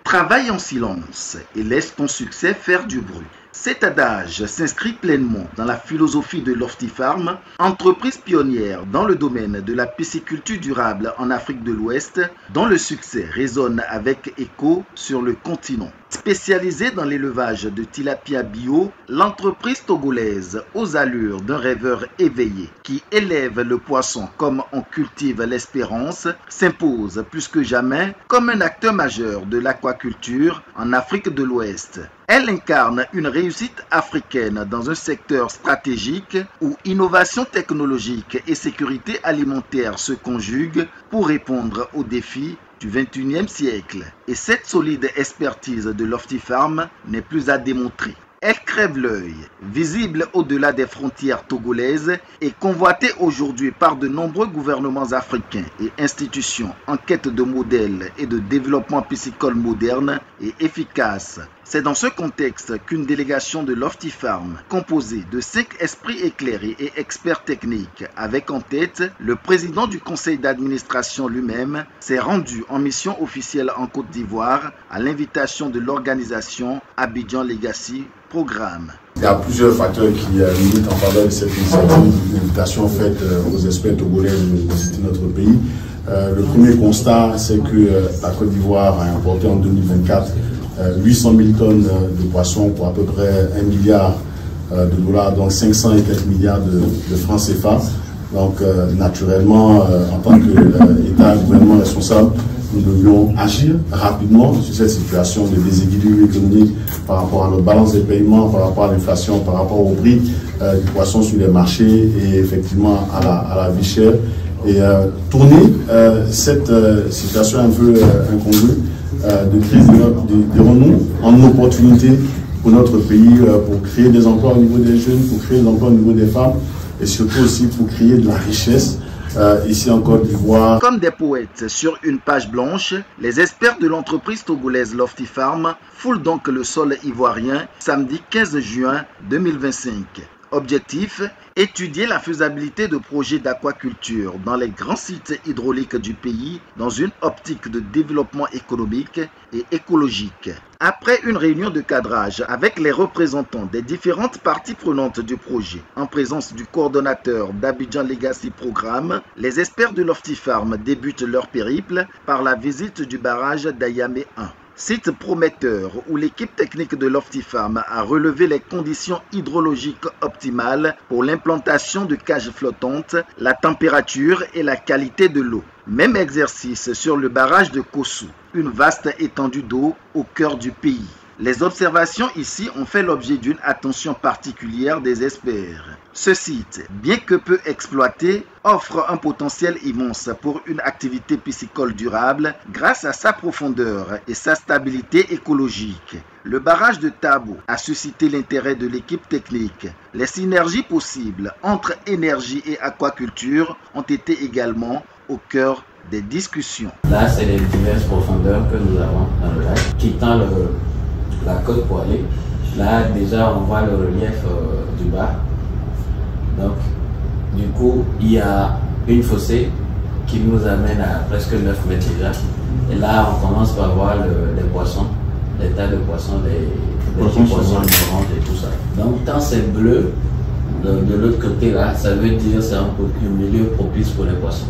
Travaille en silence et laisse ton succès faire du bruit. Cet adage s'inscrit pleinement dans la philosophie de Lofty-Farm, entreprise pionnière dans le domaine de la pisciculture durable en Afrique de l'Ouest, dont le succès résonne avec écho sur le continent. Spécialisée dans l'élevage de tilapia bio, l'entreprise togolaise aux allures d'un rêveur éveillé qui élève le poisson comme on cultive l'espérance s'impose plus que jamais comme un acteur majeur de l'aquaculture en Afrique de l'Ouest. Elle incarne une réussite africaine dans un secteur stratégique où innovation technologique et sécurité alimentaire se conjuguent pour répondre aux défis du XXIe siècle. Et cette solide expertise de Lofty-Farm n'est plus à démontrer. Elle crève l'œil, visible au-delà des frontières togolaises et convoitée aujourd'hui par de nombreux gouvernements africains et institutions en quête de modèles et de développement piscicole moderne et efficace. C'est dans ce contexte qu'une délégation de Lofty-Farm, composée de 5 esprits éclairés et experts techniques, avec en tête le président du conseil d'administration lui-même, s'est rendue en mission officielle en Côte d'Ivoire à l'invitation de l'organisation Abidjan Legacy Programme. Il y a plusieurs facteurs qui militent en faveur de cette initiative, l'invitation faite aux experts togolais de visiter notre pays. Le premier constat, c'est que la Côte d'Ivoire a importé en 2024 800 000 tonnes de poissons pour à peu près 1 milliard de dollars, donc 500 et quelques milliards de francs CFA. Donc naturellement, en tant qu'État, gouvernement responsable, nous devions agir rapidement sur cette situation de déséquilibre économique par rapport à notre balance de paiement, par rapport à l'inflation, par rapport au prix du poisson sur les marchés et effectivement à la vie chère. Et tourner cette situation un peu incongrue de crise de renom en opportunité pour notre pays, pour créer des emplois au niveau des jeunes, pour créer des emplois au niveau des femmes et surtout aussi pour créer de la richesse ici en Côte d'Ivoire. Comme des poètes sur une page blanche, les experts de l'entreprise togolaise Lofty-Farm foulent donc le sol ivoirien samedi 15 juin 2025. Objectif, étudier la faisabilité de projets d'aquaculture dans les grands sites hydrauliques du pays dans une optique de développement économique et écologique. Après une réunion de cadrage avec les représentants des différentes parties prenantes du projet, en présence du coordonnateur d'Abidjan Legacy Programme, les experts de Lofty-Farm débutent leur périple par la visite du barrage d'Ayamé 1. Site prometteur où l'équipe technique de Lofty-Farm a relevé les conditions hydrologiques optimales pour l'implantation de cages flottantes, la température et la qualité de l'eau. Même exercice sur le barrage de Kossou, une vaste étendue d'eau au cœur du pays. Les observations ici ont fait l'objet d'une attention particulière des experts. Ce site, bien que peu exploité, offre un potentiel immense pour une activité piscicole durable grâce à sa profondeur et sa stabilité écologique. Le barrage de Tabo a suscité l'intérêt de l'équipe technique. Les synergies possibles entre énergie et aquaculture ont été également au cœur des discussions. Là, c'est les diverses profondeurs que nous avons dans le lac, quittant la côte pour aller. Là, déjà, on voit le relief du bas. Donc, du coup, il y a une fossée qui nous amène à presque 9 mètres déjà. Et là, on commence par voir les poissons, les tas de poissons, des poissons orange et tout ça. Donc, quand c'est bleu, de l'autre côté là, ça veut dire c'est un milieu propice pour les poissons.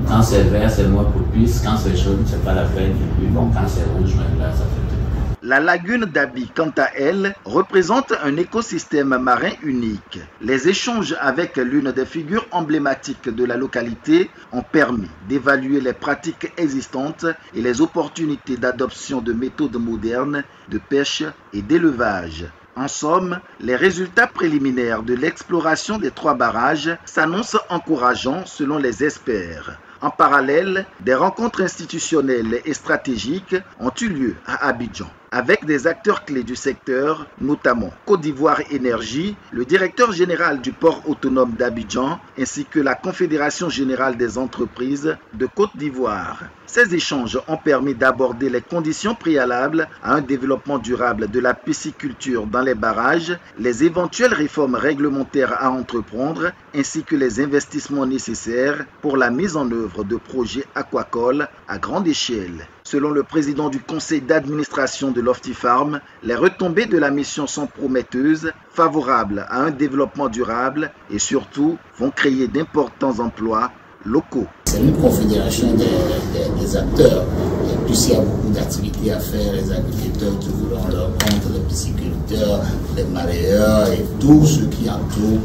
Quand c'est vert, c'est moins propice. Quand c'est jaune, c'est pas la peine. Et puis, bon, quand c'est rouge, même là, ça fait. La lagune d'Abi, quant à elle, représente un écosystème marin unique. Les échanges avec l'une des figures emblématiques de la localité ont permis d'évaluer les pratiques existantes et les opportunités d'adoption de méthodes modernes de pêche et d'élevage. En somme, les résultats préliminaires de l'exploration des 3 barrages s'annoncent encourageants selon les experts. En parallèle, des rencontres institutionnelles et stratégiques ont eu lieu à Abidjan avec des acteurs clés du secteur, notamment Côte d'Ivoire Énergie, le directeur général du port autonome d'Abidjan, ainsi que la Confédération générale des entreprises de Côte d'Ivoire. Ces échanges ont permis d'aborder les conditions préalables à un développement durable de la pisciculture dans les barrages, les éventuelles réformes réglementaires à entreprendre, ainsi que les investissements nécessaires pour la mise en œuvre de projets aquacoles à grande échelle. Selon le président du conseil d'administration de Lofty-Farm, les retombées de la mission sont prometteuses, favorables à un développement durable et surtout vont créer d'importants emplois locaux. C'est une confédération des acteurs. Et puis il y a beaucoup d'activités à faire, les agriculteurs qui voudront leur compte, les pisciculteurs, les marailleurs et tous ceux qui entourent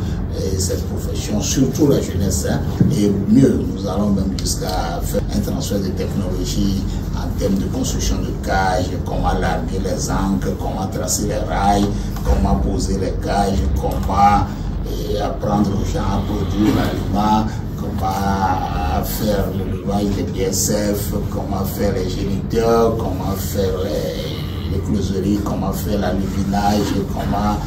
cette profession, surtout la jeunesse. Et mieux, nous allons même jusqu'à faire un transfert de technologie en termes de construction de cages, comment larguer les ancres, comment tracer les rails, comment poser les cages, comment apprendre aux gens à produire l'aliment, comment faire le levage des BSF, comment faire les géniteurs, comment faire les closeries, comment faire l'aluminage, comment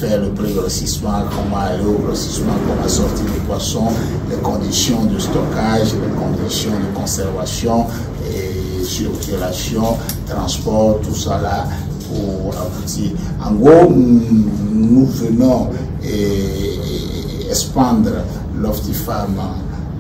faire le pré-grossissement, comment aller au grossissement, comment sortir les poissons, les conditions de stockage, les conditions de conservation, et circulation, transport, tout ça là pour aboutir. En gros, nous venons expandre Lofty-Farm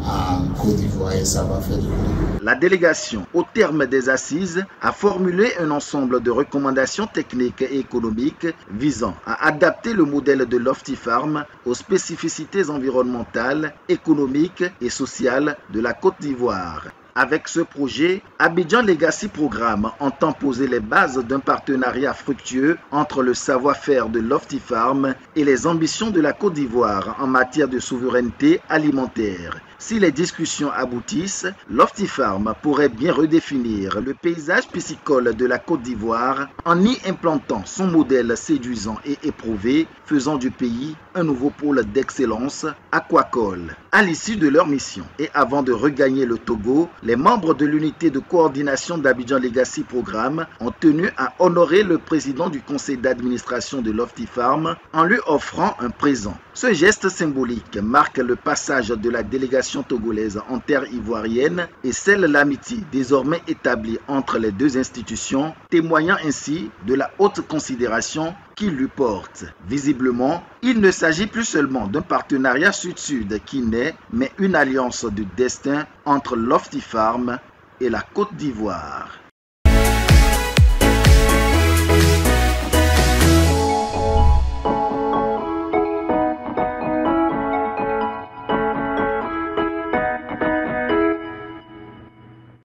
en Côte d'Ivoire et ça va faire du bien. La délégation, au terme des assises, a formulé un ensemble de recommandations techniques et économiques visant à adapter le modèle de Lofty-Farm aux spécificités environnementales, économiques et sociales de la Côte d'Ivoire. Avec ce projet, Abidjan Legacy Programme entend poser les bases d'un partenariat fructueux entre le savoir-faire de Lofty-Farm et les ambitions de la Côte d'Ivoire en matière de souveraineté alimentaire. Si les discussions aboutissent, Lofty-Farm pourrait bien redéfinir le paysage piscicole de la Côte d'Ivoire en y implantant son modèle séduisant et éprouvé, faisant du pays un nouveau pôle d'excellence aquacole. À l'issue de leur mission et avant de regagner le Togo, les membres de l'unité de coordination d'Abidjan Legacy Programme ont tenu à honorer le président du conseil d'administration de Lofty-Farm en lui offrant un présent. Ce geste symbolique marque le passage de la délégation togolaise en terre ivoirienne et scelle l'amitié désormais établie entre les deux institutions, témoignant ainsi de la haute considération qu'il lui porte. Visiblement, il ne s'agit plus seulement d'un partenariat sud-sud qui naît, mais une alliance de destin entre Lofty-Farm et la Côte d'Ivoire.